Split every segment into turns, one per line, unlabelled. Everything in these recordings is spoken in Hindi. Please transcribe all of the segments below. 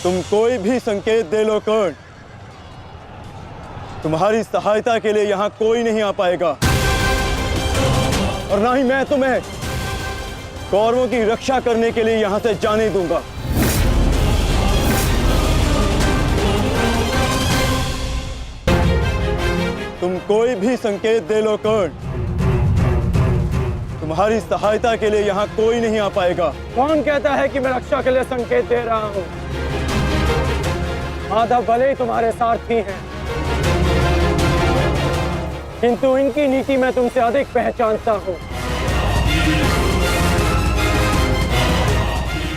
तुम कोई भी संकेत दे लो कर्ण, तुम्हारी सहायता के लिए यहां कोई नहीं आ पाएगा, और ना ही मैं तुम्हें कौरवों की रक्षा करने के लिए यहां से जाने दूंगा। तुम कोई भी संकेत दे लो कर्ण, तुम्हारी सहायता के लिए यहां कोई नहीं आ पाएगा।
कौन कहता है कि मैं रक्षा के लिए संकेत दे रहा हूं? माधव भले ही तुम्हारे सारथी हैं, किंतु इनकी नीति मैं तुमसे अधिक पहचानता हूं।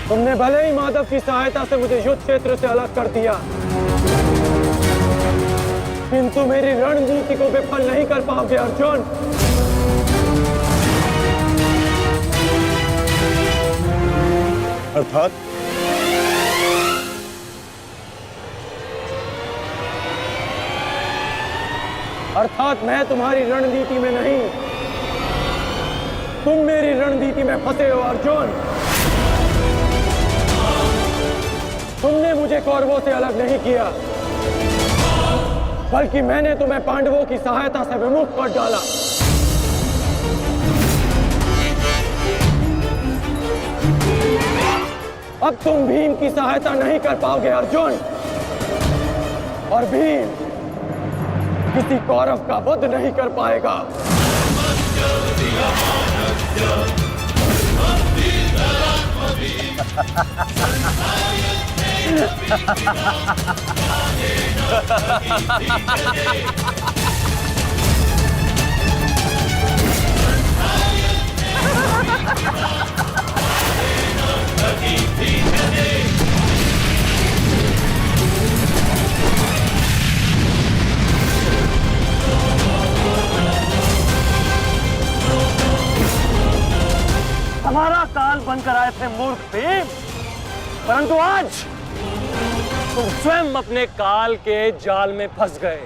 तुमने भले ही माधव की सहायता से मुझे युद्ध क्षेत्र से अलग कर दिया, किंतु मेरी रणनीति को विफल नहीं कर पाओगे अर्जुन। अर्थात मैं तुम्हारी रणनीति में नहीं, तुम मेरी रणनीति में फंसे हो अर्जुन। तुमने मुझे कौरवों से अलग नहीं किया, बल्कि मैंने तुम्हें पांडवों की सहायता से विमुख कर डाला। अब तुम भीम की सहायता नहीं कर पाओगे अर्जुन, और भीम किसी कौरव का वध नहीं कर पाएगा।
हमारा काल बनकर आए थे मूर्ख भीम, परंतु आज तुम स्वयं अपने काल के जाल में फंस गए।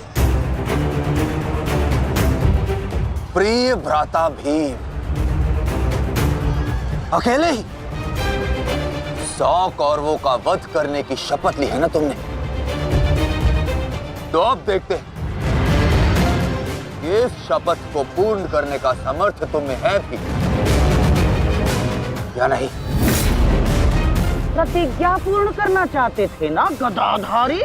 प्रिय भ्राता भीम, अकेले ही 100 कौरवों का वध करने की शपथ ली है ना तुमने? तो अब देखते हैं कि इस शपथ को पूर्ण करने का सामर्थ्य तुम में है भी या नहीं।
प्रतिज्ञा पूर्ण करना चाहते थे ना गदाधारी?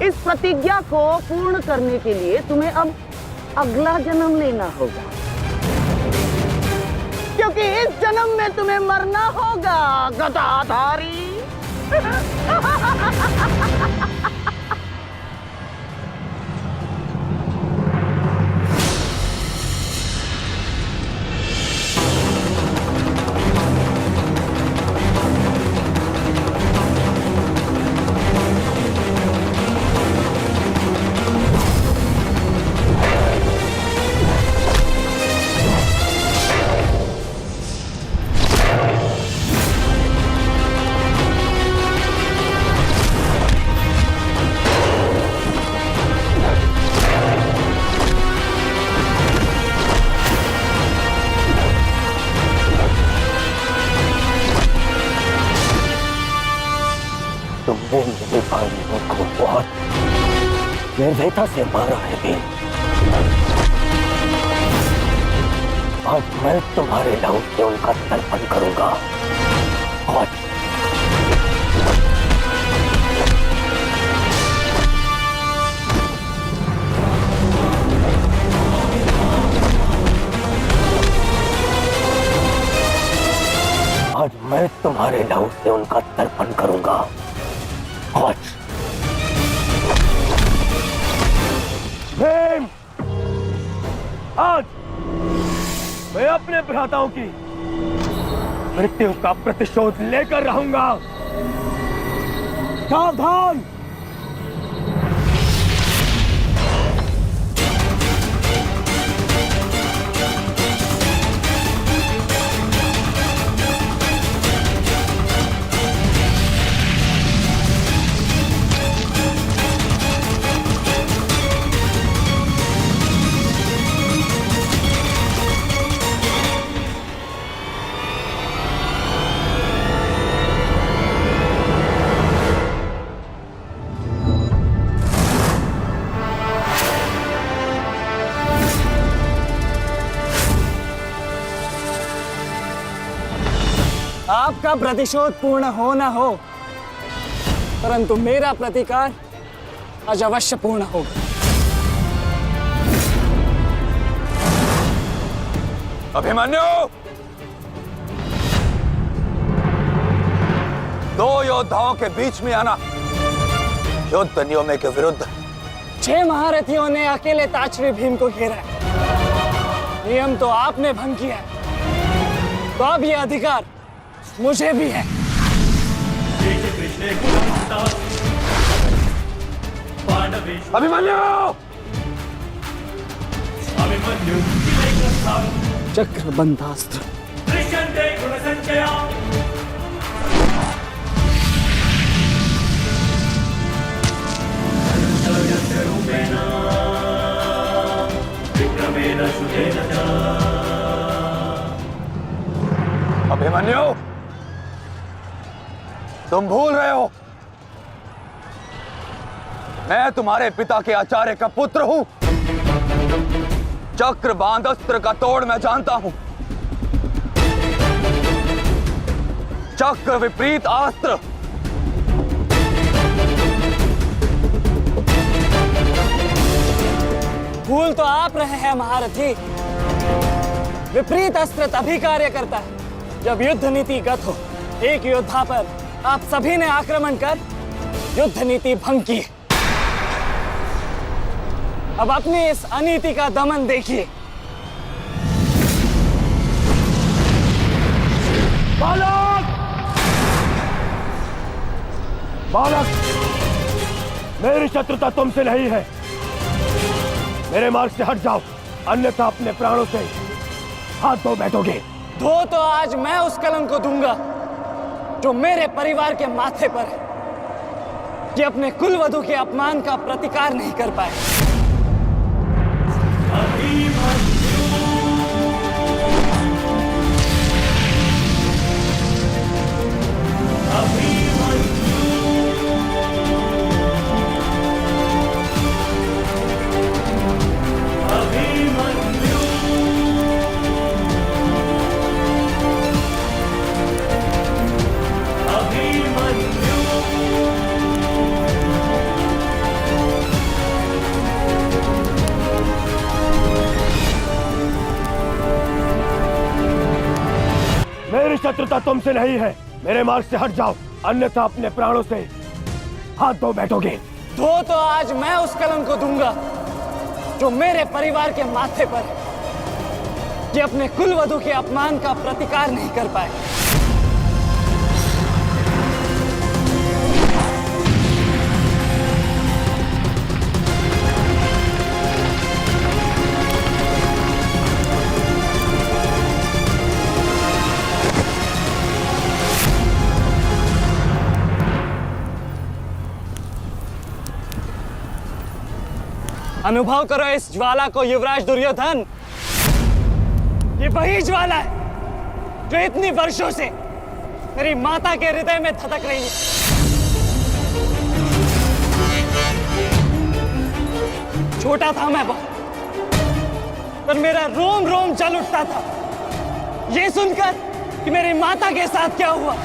इस प्रतिज्ञा को पूर्ण करने के लिए तुम्हें अब अगला जन्म लेना होगा, क्योंकि इस जन्म में तुम्हें मरना होगा गदाधारी।
तुमने मेरे भाइयों को बहुत निर्दयता से मारा है भीम। आज मैं तुम्हारे लहू से उनका तर्पण करूंगा। आज मैं तुम्हारे लहू से उनका तर्पण करूंगा। भीम, आज मैं अपने भ्राताओं की मृत्यु का प्रतिशोध लेकर रहूंगा। सावधान!
आपका प्रतिशोध पूर्ण हो ना हो, परंतु मेरा प्रतिकार आज अवश्य पूर्ण होगा।
अभिमन्यु, दो योद्धाओं के बीच में आना युद्ध नियमों के विरुद्ध।
6 महारथियों ने अकेले ताचरी भीम को घेरा है। नियम तो आपने भंग किया है, तो अब यह अधिकार मुझे भी है।
अभिमन्यु!
चक्र बंधास्त्र।
अभिमन्यु, तुम भूल रहे हो, मैं तुम्हारे पिता के आचार्य का पुत्र हूं। चक्र बांध अस्त्र का तोड़ मैं जानता हूं। चक्र विपरीत अस्त्र।
भूल तो आप रहे हैं महारथी। विपरीत अस्त्र तभी कार्य करता है जब युद्ध नीतिगत हो। एक योद्धा पर आप सभी ने आक्रमण कर युद्ध नीति भंग की। अब अपनी इस अनीति का दमन देखिए।
बालक! बालक! मेरी शत्रुता तुमसे नहीं है। मेरे मार्ग से हट जाओ, अन्यथा अपने प्राणों से हाथ धो बैठोगे।
धो तो आज मैं उस कलंक को दूंगा जो मेरे परिवार के माथे पर है, कि अपने कुलवधु के अपमान का प्रतिकार नहीं कर पाए।
मेरी शत्रुता तुमसे नहीं है। मेरे मार्ग से हट जाओ, अन्यथा अपने प्राणों से हाथ धो बैठोगे।
धो तो आज मैं उस कलंक को दूंगा जो मेरे परिवार के माथे पर है, कि अपने कुलवधु के अपमान का प्रतिकार नहीं कर पाए। अनुभव करो इस ज्वाला को युवराज दुर्योधन। ये वही ज्वाला है जो इतनी वर्षों से मेरी माता के हृदय में धधक रही है। छोटा था मैं बहुत, पर मेरा रोम रोम जल उठता था ये सुनकर कि मेरी माता के साथ क्या हुआ।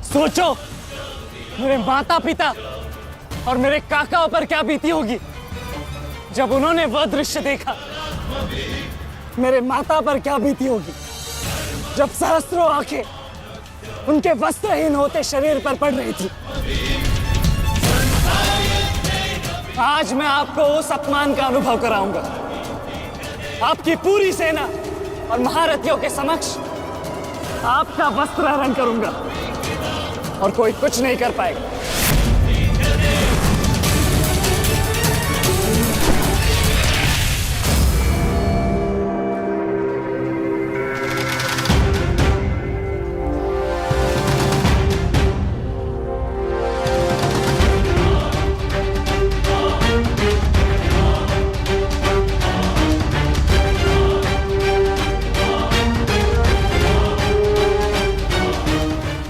सोचो, मेरे माता पिता और मेरे काकाओं पर क्या बीती होगी जब उन्होंने वह दृश्य देखा। मेरे माता पर क्या बीती होगी जब सहस्त्रों आंखें उनके वस्त्रहीन होते शरीर पर पड़ रही थी। आज मैं आपको उस अपमान का अनुभव कराऊंगा। आपकी पूरी सेना और महारथियों के समक्ष आपका वस्त्र हरण करूंगा और कोई कुछ नहीं कर पाएगा।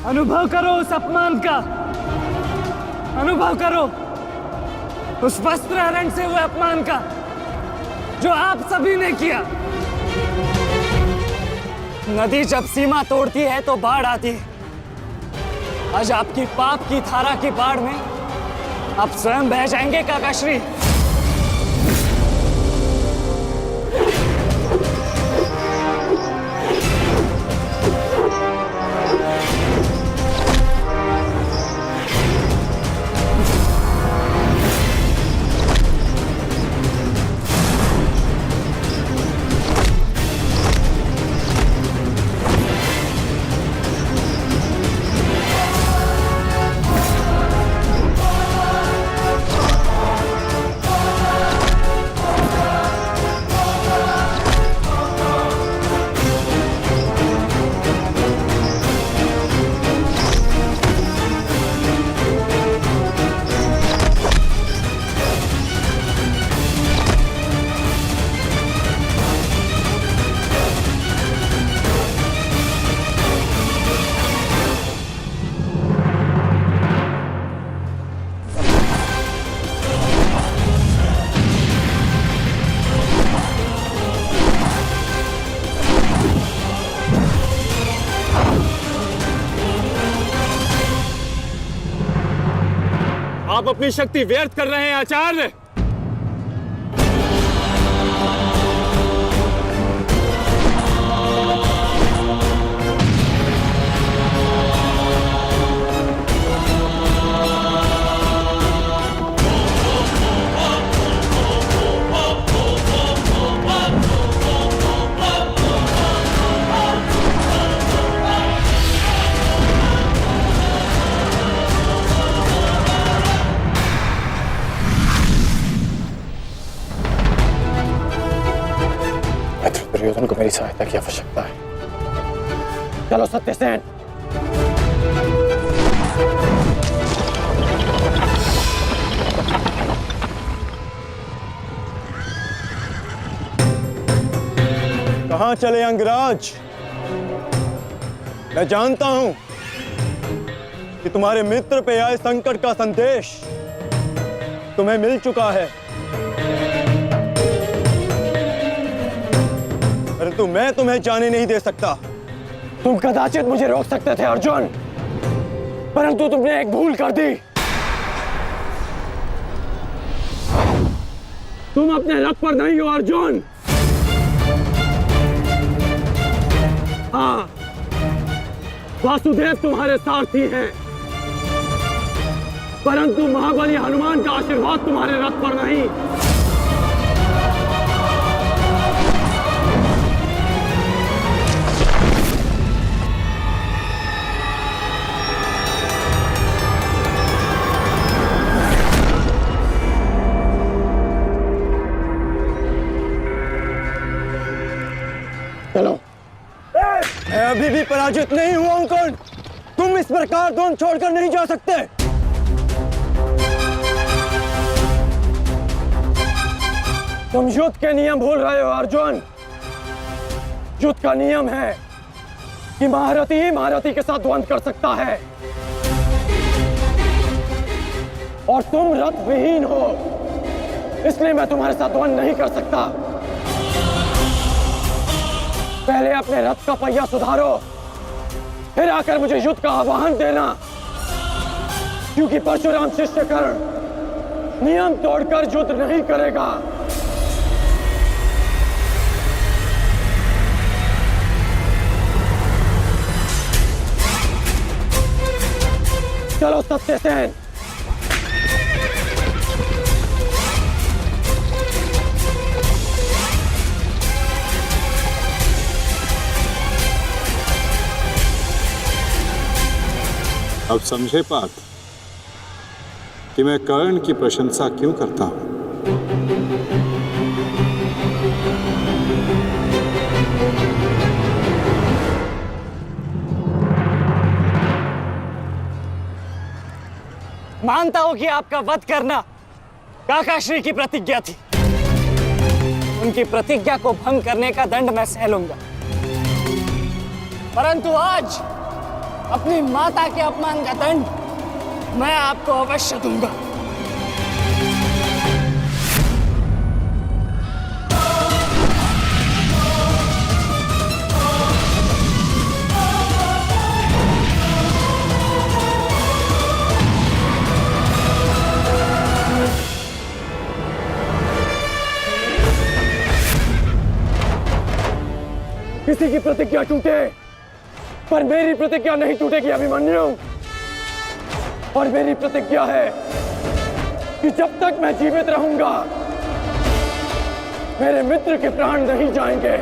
अनुभव करो उस अपमान का, अनुभव करो उस वस्त्र हरण से हुए अपमान का जो आप सभी ने किया। नदी जब सीमा तोड़ती है तो बाढ़ आती है। आज आपकी पाप की धारा की बाढ़ में आप स्वयं बह जाएंगे काकाश्री।
आप अपनी शक्ति व्यर्थ कर रहे हैं आचार्य।
दुर्योधन को मेरी सहायता की आवश्यकता है। चलो सत्यसेन।
कहां चले अंगराज? मैं जानता हूं कि तुम्हारे मित्र पे आए संकट का संदेश तुम्हें मिल चुका है, परंतु मैं तुम्हें जाने नहीं दे सकता।
तुम कदाचित मुझे रोक सकते थे अर्जुन, परंतु तुमने एक भूल कर दी। तुम अपने रथ पर नहीं हो अर्जुन। हाँ, वासुदेव तुम्हारे सारथी हैं, परंतु महाबली हनुमान का आशीर्वाद तुम्हारे रथ पर नहीं। चलो।
मैं अभी भी पराजित नहीं हुआ हूं कर्ण। तुम इस प्रकार द्रोण छोड़कर नहीं जा सकते।
तुम युद्ध के नियम भूल रहे हो अर्जुन। युद्ध का नियम है कि महारथी ही महारथी के साथ द्वंद्व कर सकता है, और तुम रथ विहीन हो, इसलिए मैं तुम्हारे साथ द्वंद्व नहीं कर सकता। पहले अपने रथ का पहिया सुधारो, फिर आकर मुझे युद्ध का आह्वान देना, क्योंकि परशुराम शिष्य कर्ण नियम तोड़कर युद्ध नहीं करेगा। चलो सत्यसेन।
अब समझे पार्थ कि मैं कर्ण की प्रशंसा क्यों करता हूं।
मानता हूं कि आपका वध करना काकाश्री की प्रतिज्ञा थी। उनकी प्रतिज्ञा को भंग करने का दंड मैं सह लूंगा, परंतु आज अपनी माता के अपमान का दंड मैं आपको अवश्य दूंगा।
किसी की प्रतिज्ञा टूटे, पर मेरी प्रतिज्ञा नहीं टूटेगी अभिमन्यु। और मेरी प्रतिज्ञा है कि जब तक मैं जीवित रहूंगा मेरे मित्र के प्राण नहीं जाएंगे।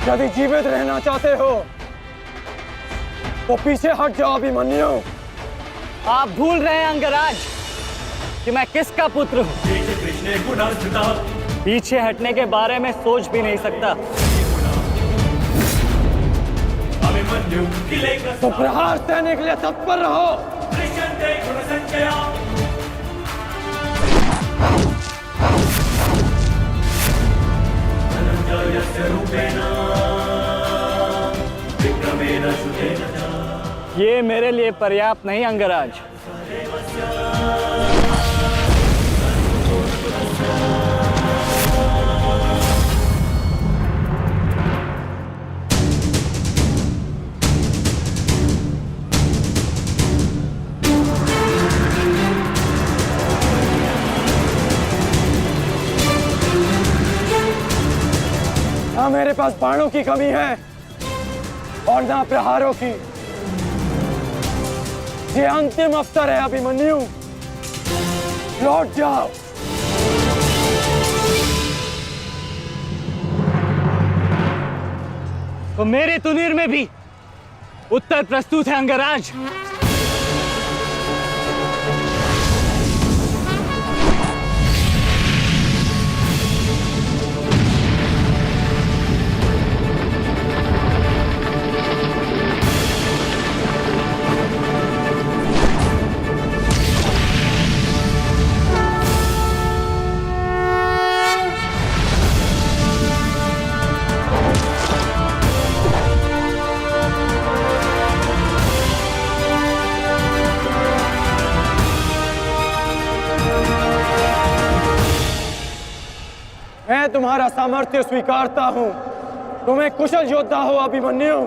यदि जीवित रहना चाहते हो तो पीछे हट जाओ अभिमन्यु।
आप भूल रहे हैं अंगराज कि मैं किसका पुत्र हूँ। पीछे हटने के बारे में सोच भी नहीं सकता।
तो प्रहार सहने के लिए तत्पर रहो।
ये मेरे लिए पर्याप्त नहीं अंगराज।
ना मेरे पास बाणों की कमी है और ना प्रहारों की। ये अंतिम अवसर है अभिमन्यु, लौट जाओ।
तो मेरे तुनीर में भी उत्तर प्रस्तुत है अंगराज।
मैं तुम्हारा सामर्थ्य स्वीकारता हूं। तुम एक कुशल योद्धा हो अभिमन्यु,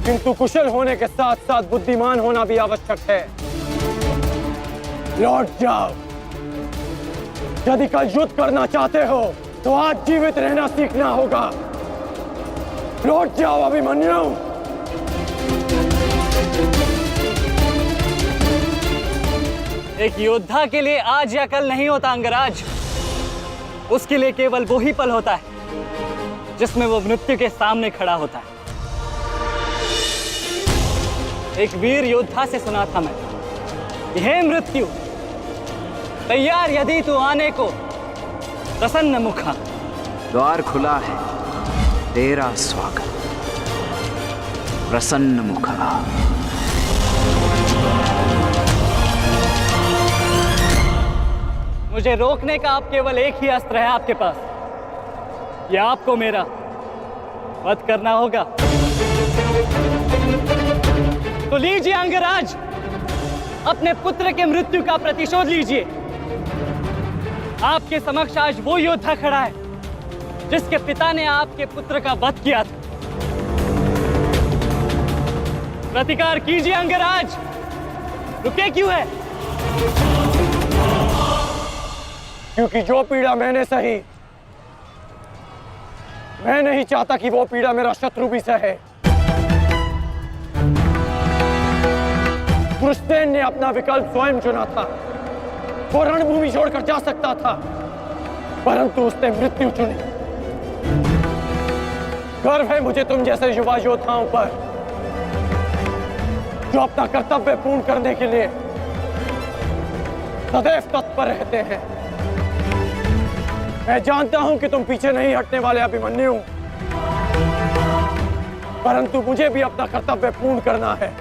किंतु कुशल होने के साथ साथ बुद्धिमान होना भी आवश्यक है। लौट जाओ। यदि कल युद्ध करना चाहते हो तो आज जीवित रहना सीखना होगा। लौट जाओ अभिमन्यु।
एक योद्धा के लिए आज या कल नहीं होता अंगराज। उसके लिए केवल वो ही पल होता है जिसमें वो मृत्यु के सामने खड़ा होता है। एक वीर योद्धा से सुना था मैं, हे मृत्यु, तैयार यदि तू आने को, प्रसन्न मुखा।
द्वार खुला है, तेरा स्वागत, प्रसन्न मुखा।
मुझे रोकने का अब केवल एक ही अस्त्र है आपके पास। यह आपको मेरा वध करना होगा। तो लीजिए अंगराज, अपने पुत्र के मृत्यु का प्रतिशोध लीजिए। आपके समक्ष आज वो योद्धा खड़ा है जिसके पिता ने आपके पुत्र का वध किया था। प्रतिकार कीजिए अंगराज, रुके क्यों है?
क्योंकि जो पीड़ा मैंने सही, मैं नहीं चाहता कि वो पीड़ा मेरा शत्रु भी सहे। कृष्ण ने अपना विकल्प स्वयं चुना था। वो रणभूमि छोड़कर जा सकता था, परंतु उसने मृत्यु चुनी। गर्व है मुझे तुम जैसे युवा योद्धाओं पर, जो अपना कर्तव्य पूर्ण करने के लिए सदैव तत्पर रहते हैं। मैं जानता हूं कि तुम पीछे नहीं हटने वाले अभिमन्यु, परंतु मुझे भी अपना कर्तव्य पूर्ण करना है।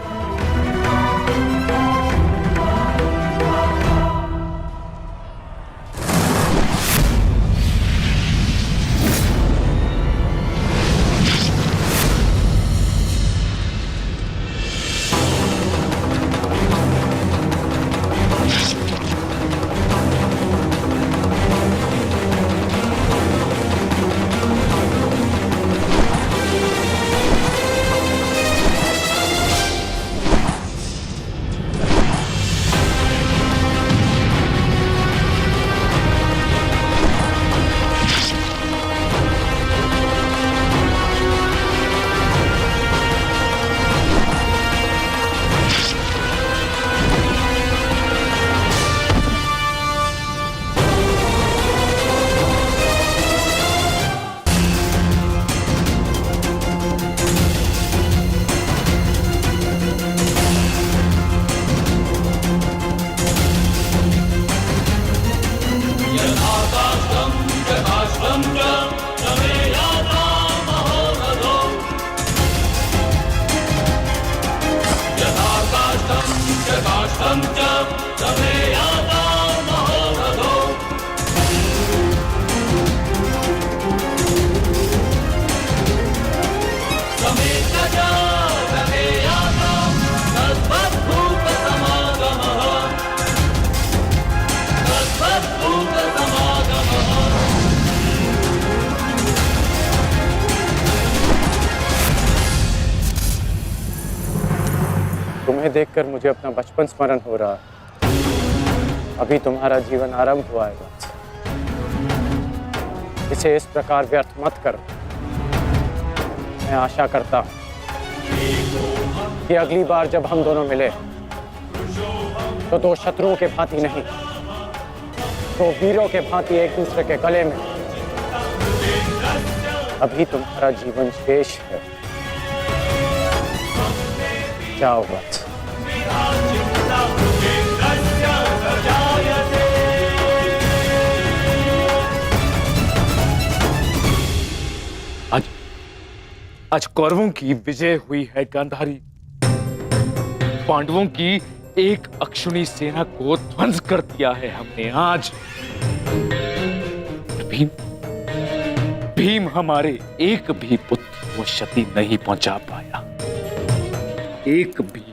तुम्हें देखकर मुझे अपना बचपन स्मरण हो रहा है। अभी तुम्हारा जीवन आरंभ हुआ है वत्स। इसे इस प्रकार व्यर्थ मत करो। मैं आशा करता हूं कि अगली बार जब हम दोनों मिले तो दो शत्रुओं के भांति नहीं, दो वीरों के भांति एक दूसरे के गले में। अभी तुम्हारा जीवन शेष है। जाओ वत्स।
आज कौरवों की विजय हुई है गांधारी। पांडवों की एक अक्षुणी सेना को ध्वंस कर दिया है हमने आज। भीम हमारे एक भी पुत्र को क्षति नहीं पहुंचा पाया, एक भी।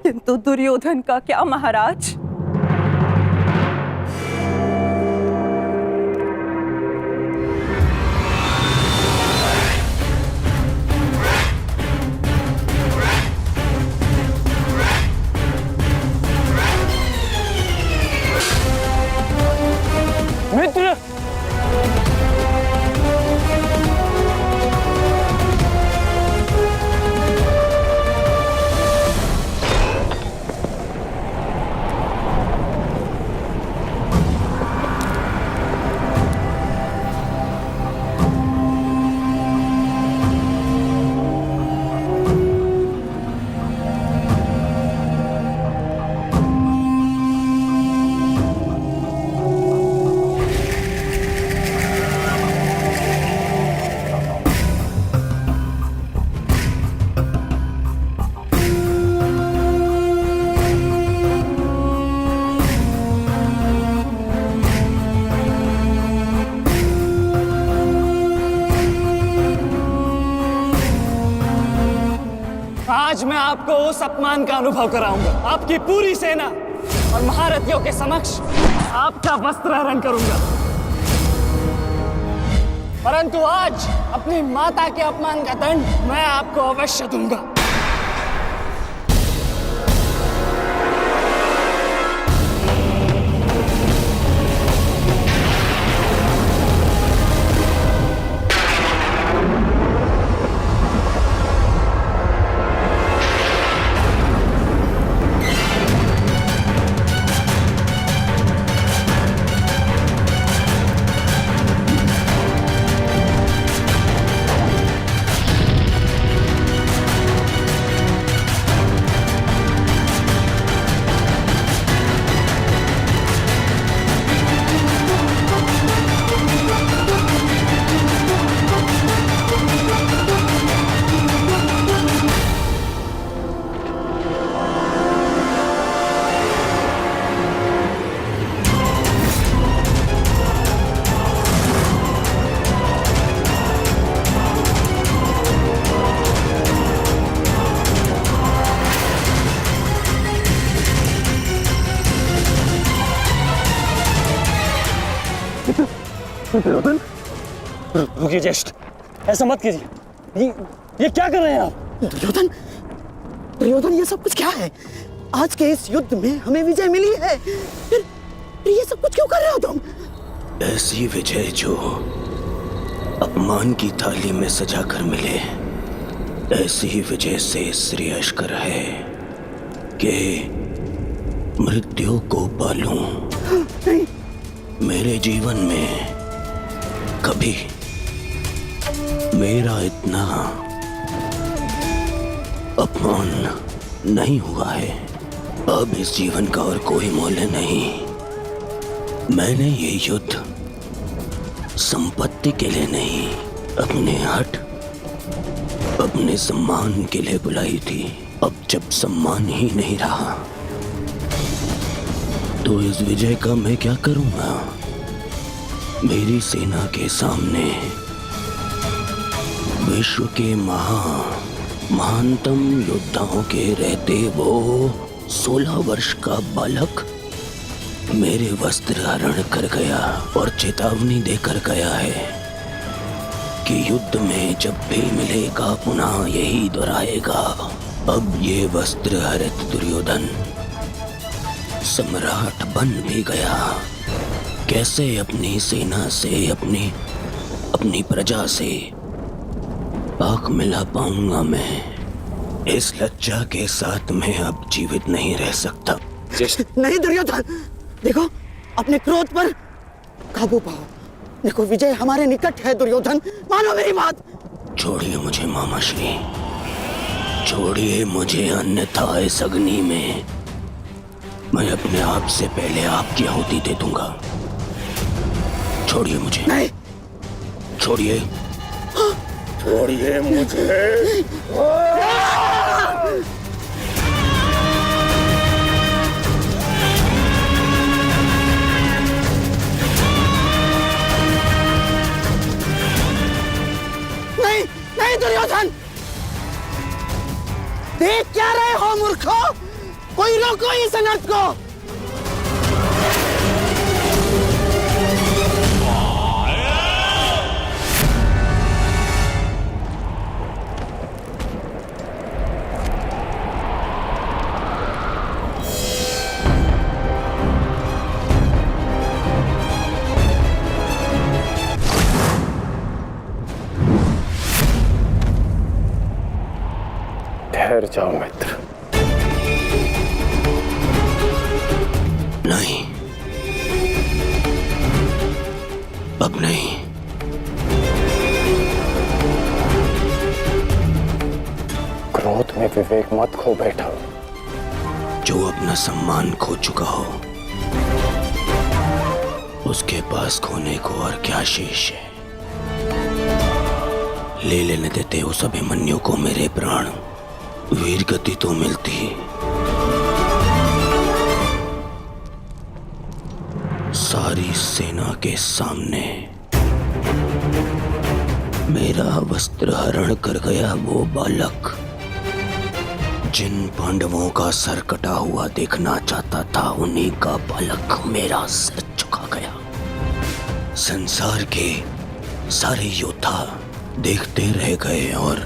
किंतु दुर्योधन का क्या महाराज?
मित्र, आज मैं आपको उस अपमान का अनुभव कराऊंगा। आपकी पूरी सेना और महारथियों के समक्ष आपका वस्त्रहरण करूंगा। परंतु आज अपनी माता के अपमान का दंड मैं आपको अवश्य दूंगा।
दुर्योधन, रुकिए ज्येष्ठ, ऐसा मत कीजिए। ये क्या कर रहे हैं आप?
दुर्योधन, दुर्योधन, ये सब कुछ क्या है? आज के इस युद्ध में हमें विजय मिली है, फिर ये सब कुछ क्यों कर रहे हो तुम?
ऐसी विजय जो अपमान की थाली में सजाकर मिले, ऐसी ही विजय से श्रेयस्कर है कि मृत्यु को पालूं। मेरे जीवन में कभी मेरा इतना अपमान नहीं हुआ है। अब इस जीवन का और कोई मूल्य नहीं। मैंने ये युद्ध संपत्ति के लिए नहीं, अपने हठ अपने सम्मान के लिए बुलाई थी। अब जब सम्मान ही नहीं रहा तो इस विजय का मैं क्या करूंगा? मेरी सेना के सामने विश्व के महानतम योद्धाओं के रहते वो 16 वर्ष का बालक मेरे वस्त्र हरण कर गया और चेतावनी देकर गया है कि युद्ध में जब भी मिलेगा पुनः यही दोहराएगा। अब ये वस्त्र हरित दुर्योधन सम्राट बन भी गया। कैसे अपनी सेना से अपनी प्रजा से पाक मिला पाऊंगा मैं? इस लज्जा के साथ मैं अब जीवित नहीं रह सकता।
नहीं दुर्योधन, देखो अपने क्रोध पर काबू पाओ। देखो विजय हमारे निकट है दुर्योधन, मानो मेरी बात।
छोड़िए मुझे मामाश्री, छोड़िए मुझे, अन्यथा इस अग्नि में मैं अपने आप से पहले आपकी आहुति दे दूंगा। छोड़िए मुझे।
नहीं।
छोड़िए।
छोड़िए मुझे। नहीं नहीं दुर्योधन, देख क्या रहे हो मूर्खों? कोई रोको इस अनर्थ को।
ठहर जाओ मित्र।
नहीं, अब नहीं।
क्रोध में विवेक मत खो बैठा।
जो अपना सम्मान खो चुका हो उसके पास खोने को और क्या शेष है? ले लेने देते उस अभिमन्यु को मेरे प्राण, वीर गति तो मिलती। सारी सेना के सामने मेरा वस्त्र हरण कर गया वो बालक, जिन पांडवों का सर कटा हुआ देखना चाहता था उन्हीं का बालक मेरा सर झुका गया। संसार के सारे योद्धा देखते रह गए और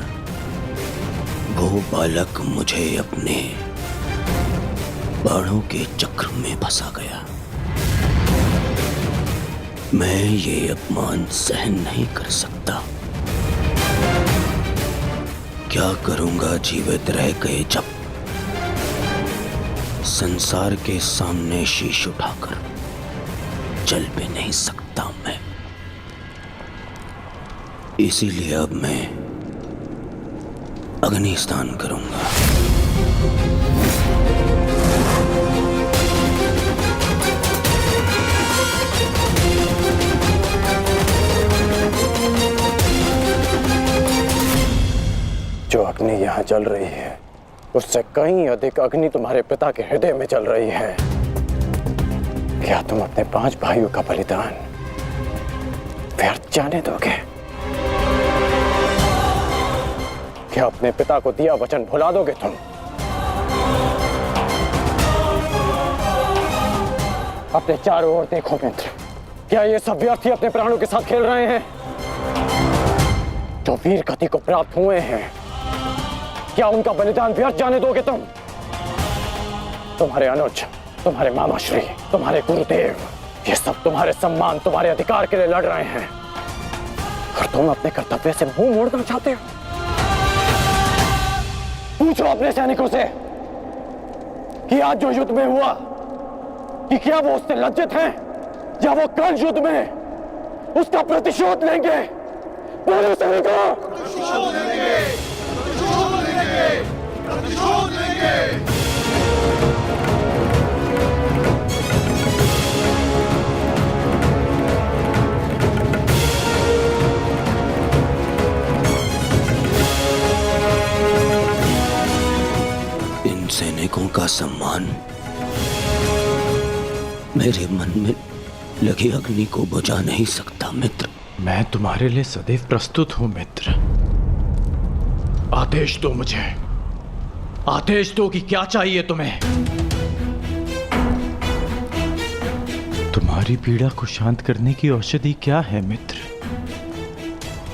वो बालक मुझे अपने बाणों के चक्र में फंसा गया। मैं ये अपमान सहन नहीं कर सकता। क्या करूंगा जीवित रह गए जब संसार के सामने शीश उठाकर चल भी नहीं सकता मैं। इसीलिए अब मैं अग्नि स्नान करूंगा।
जो अग्नि यहाँ जल रही है उससे कहीं अधिक अग्नि तुम्हारे पिता के हृदय में जल रही है। क्या तुम अपने 5 भाइयों का बलिदान व्यर्थ जाने दोगे? क्या अपने पिता को दिया वचन भुला दोगे तुम? अपने चारों ओर देखो मित्र, क्या ये सब व्यर्थी अपने प्राणों के साथ खेल रहे हैं? जो वीर गति को प्राप्त हुए हैं, क्या उनका बलिदान व्यर्थ जाने दोगे तुम? तुम्हारे अनुज, तुम्हारे मामाश्री, तुम्हारे गुरुदेव, ये सब तुम्हारे सम्मान, तुम्हारे अधिकार के लिए लड़ रहे हैं और तुम अपने कर्तव्य से मुंह मोड़ना चाहते हो। पूछो अपने सैनिकों से कि आज जो युद्ध में हुआ कि क्या वो उससे लज्जित हैं या वो कल युद्ध में उसका प्रतिशोध लेंगे? बोलो सैनिकों। प्रतिशोध लेंगे, प्रतिशोध लेंगे, प्रतिशोध लेंगे।
सम्मान मेरे मन में लगी अग्नि को बुझा नहीं सकता मित्र।
मैं तुम्हारे लिए सदैव प्रस्तुत हूं मित्र। आदेश दो मुझे, आदेश दो कि क्या चाहिए तुम्हें। तुम्हारी पीड़ा को शांत करने की औषधि क्या है मित्र,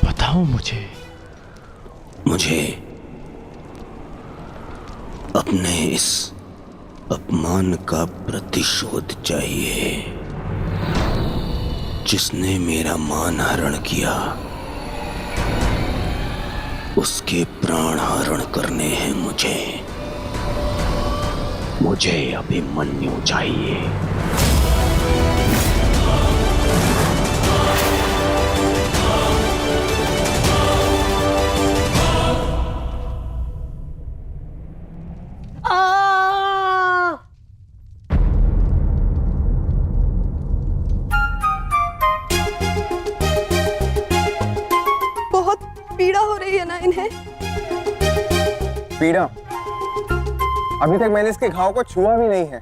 बताओ मुझे।
मुझे अपने इस अपमान का प्रतिशोध चाहिए। जिसने मेरा मान हरण किया उसके प्राण हरण करने हैं मुझे। मुझे अभिमन्यु चाहिए।
पीड़ा हो रही है ना इन्हें?
पीड़ा? अभी तक मैंने इसके घाव को छुआ भी नहीं है।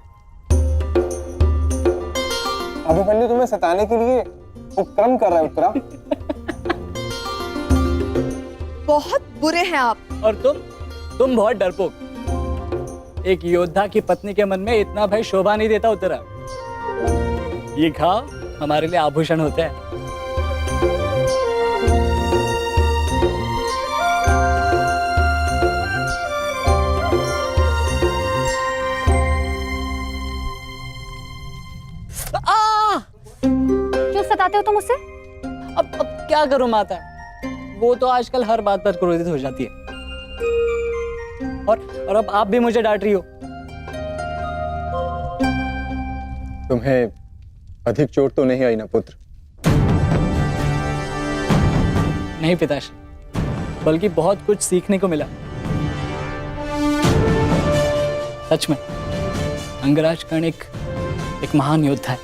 अभिमन्यु तुम्हें सताने के लिए उपक्रम कर रहा है उत्तरा।
बहुत बुरे हैं आप।
और तुम बहुत डरपोक। एक योद्धा की पत्नी के मन में इतना भय शोभा नहीं देता उत्तरा। ये घाव हमारे लिए आभूषण होता है।
क्यों सताते हो तुम उसे?
अब क्या करूं माता, वो तो आजकल हर बात पर क्रोधित हो जाती है। और अब आप भी मुझे डांट रही हो।
तुम्हें अधिक चोट तो नहीं आई ना पुत्र?
नहीं पिताश्री, बल्कि बहुत कुछ सीखने को मिला। सच में अंगराज कर्ण एक महान योद्धा है।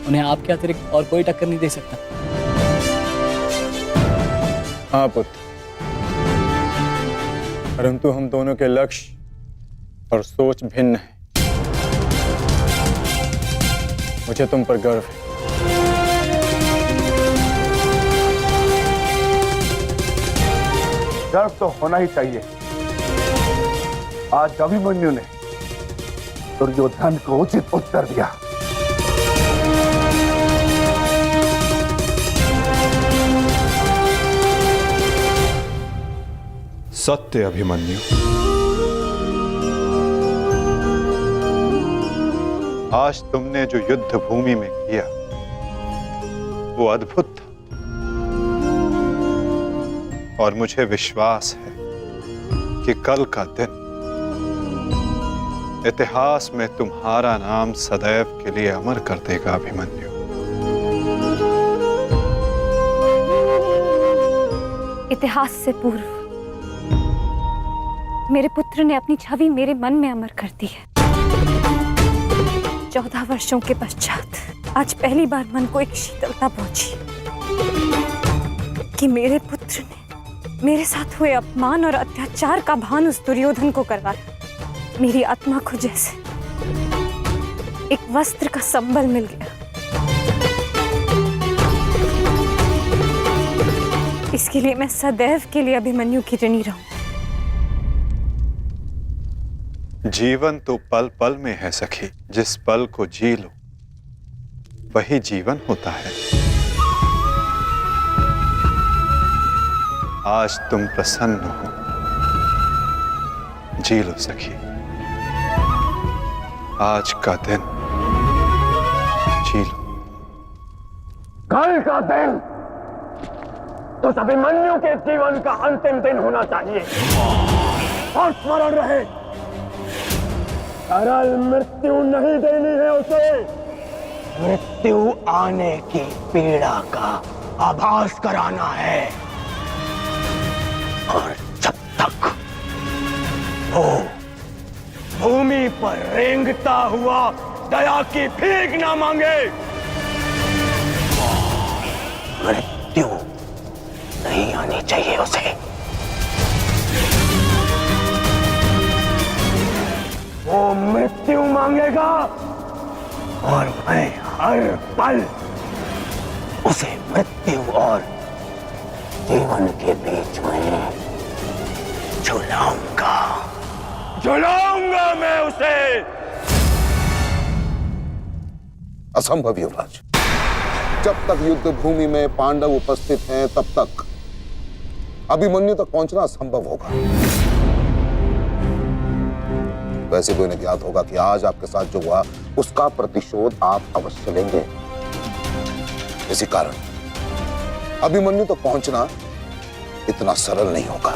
उन्हें आपके अतिरिक्त और कोई टक्कर नहीं दे सकता।
हाँ पुत्र, परंतु हम दोनों के लक्ष्य और सोच भिन्न है। मुझे तुम पर गर्व है।
गर्व तो होना ही चाहिए। आज अभिमन्यु ने दुर्योधन को उचित उत्तर दिया।
सत्य अभिमन्यु, आज तुमने जो युद्ध भूमि में किया वो अद्भुत था, और मुझे विश्वास है कि कल का दिन इतिहास में तुम्हारा नाम सदैव के लिए अमर कर देगा अभिमन्यु।
इतिहास से पूर्व मेरे पुत्र ने अपनी छवि मेरे मन में अमर कर दी है। 14 वर्षों के पश्चात आज पहली बार मन को एक शीतलता पहुंची कि मेरे पुत्र ने मेरे साथ हुए अपमान और अत्याचार का भान उस दुर्योधन को करवाया। मेरी आत्मा को जैसे एक वस्त्र का संबल मिल गया। इसके लिए मैं सदैव के लिए अभिमन्यु की ऋणी रहूं।
जीवन तो पल पल में है सखी। जिस पल को जी लो वही जीवन होता है। आज तुम प्रसन्न हो, जी लो सखी। आज का दिन जी लो।
कल का दिन उस अभिमन्यु के जीवन का अंतिम दिन होना चाहिए। और स्मरण रहे, सरल मृत्यु नहीं देनी है उसे। मृत्यु आने की पीड़ा का आभास कराना है। और जब तक वो भूमि पर रेंगता हुआ दया की भीख ना मांगे, मृत्यु नहीं आनी चाहिए उसे। वो मृत्यु मांगेगा और मैं हर पल उसे मृत्यु और जीवन के बीच में झुलाऊंगा मैं उसे।
असंभव युवराज, जब तक युद्ध भूमि में पांडव उपस्थित हैं तब तक अभिमन्यु तक पहुंचना असंभव होगा। वैसे कोई नहीं ज्ञात होगा कि आज आपके साथ जो हुआ उसका प्रतिशोध आप अवश्य लेंगे। इसी कारण अभिमन्यु तक पहुंचना इतना सरल नहीं होगा।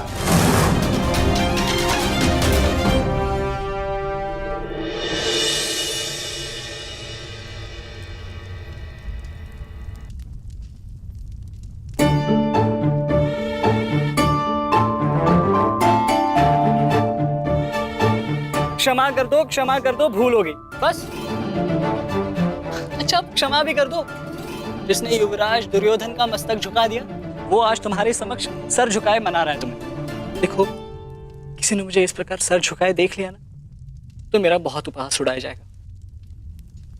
क्षमा कर दो, भूल हो गई बस। अच्छा, क्षमा भी कर दो। जिसने युवराज दुर्योधन का मस्तक झुका दिया वो आज तुम्हारे समक्ष सर झुकाए मना रहा है तुम्हें। देखो, किसी ने मुझे इस प्रकार सर झुकाए देख लिया ना तो मेरा बहुत उपहास उड़ाया जाएगा।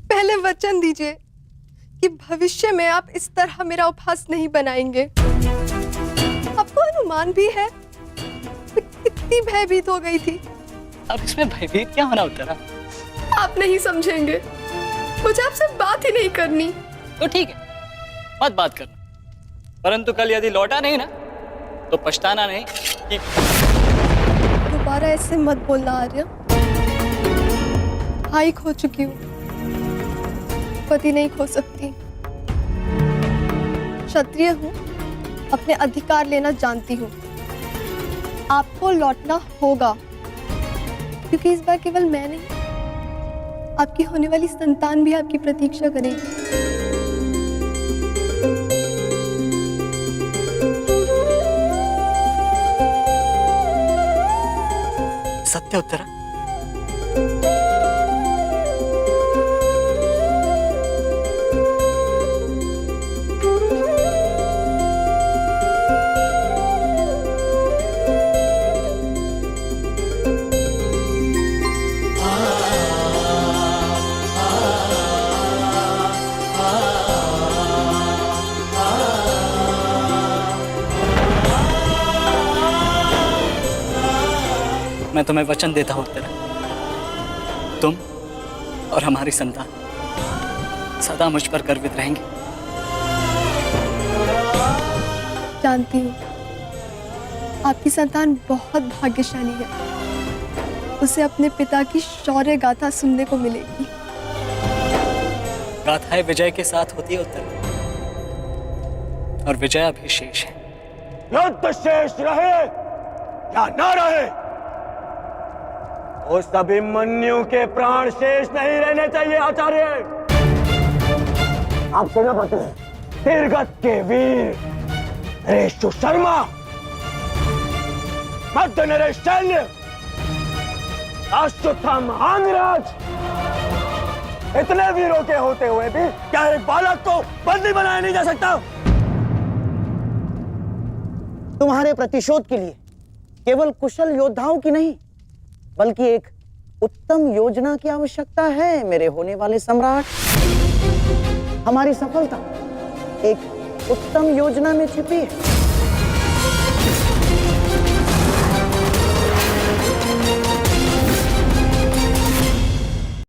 पहले वचन दीजिए कि भविष्य में आप इस तरह मेरा उपहास नहीं बनाएंगे। आपको अनुमान भी है मैं कितनी भयभीत हो गई थी।
अब इसमें भयभीत क्या होना उत्तरा?
आप नहीं समझेंगे, मुझे आपसे बात ही नहीं करनी।
तो ठीक है, मत बात करना, परंतु कल यदि लौटा नहीं ना तो पछताना नहीं कि
दोबारा ऐसे मत बोलना आर्य। भाई खो चुकी हूँ, पति नहीं खो सकती। क्षत्रिय हूँ, अपने अधिकार लेना जानती हूँ। आपको लौटना होगा क्योंकि इस बार केवल मैं नहीं, आपकी होने वाली संतान भी आपकी प्रतीक्षा करेगी।
सत्य उत्तरा? मैं तुम्हें वचन देता हूं उत्तरा, तुम और हमारी संतान सदा मुझ पर गर्वित रहेंगे।
जानती हूँ आपकी संतान बहुत भाग्यशाली है, उसे अपने पिता की शौर्य गाथा सुनने को मिलेगी।
गाथाएं विजय के साथ होती है उत्तरा, और विजय अभी शेष है।
युद्ध शेष रहे या न रहे, उस अभिमन्यु के प्राण शेष नहीं रहने चाहिए आचार्य। आप सेनापति तीरगत के वीर नरेश शर्मा, मध्य नरेश शैल्य, अश्वत्थामा महाराज, इतने वीरों के होते हुए भी क्या एक बालक को बंदी बनाया नहीं जा सकता?
तुम्हारे प्रतिशोध के लिए केवल कुशल योद्धाओं की नहीं बल्कि एक उत्तम योजना की आवश्यकता है मेरे होने वाले सम्राट। हमारी सफलता एक उत्तम योजना में छिपी है।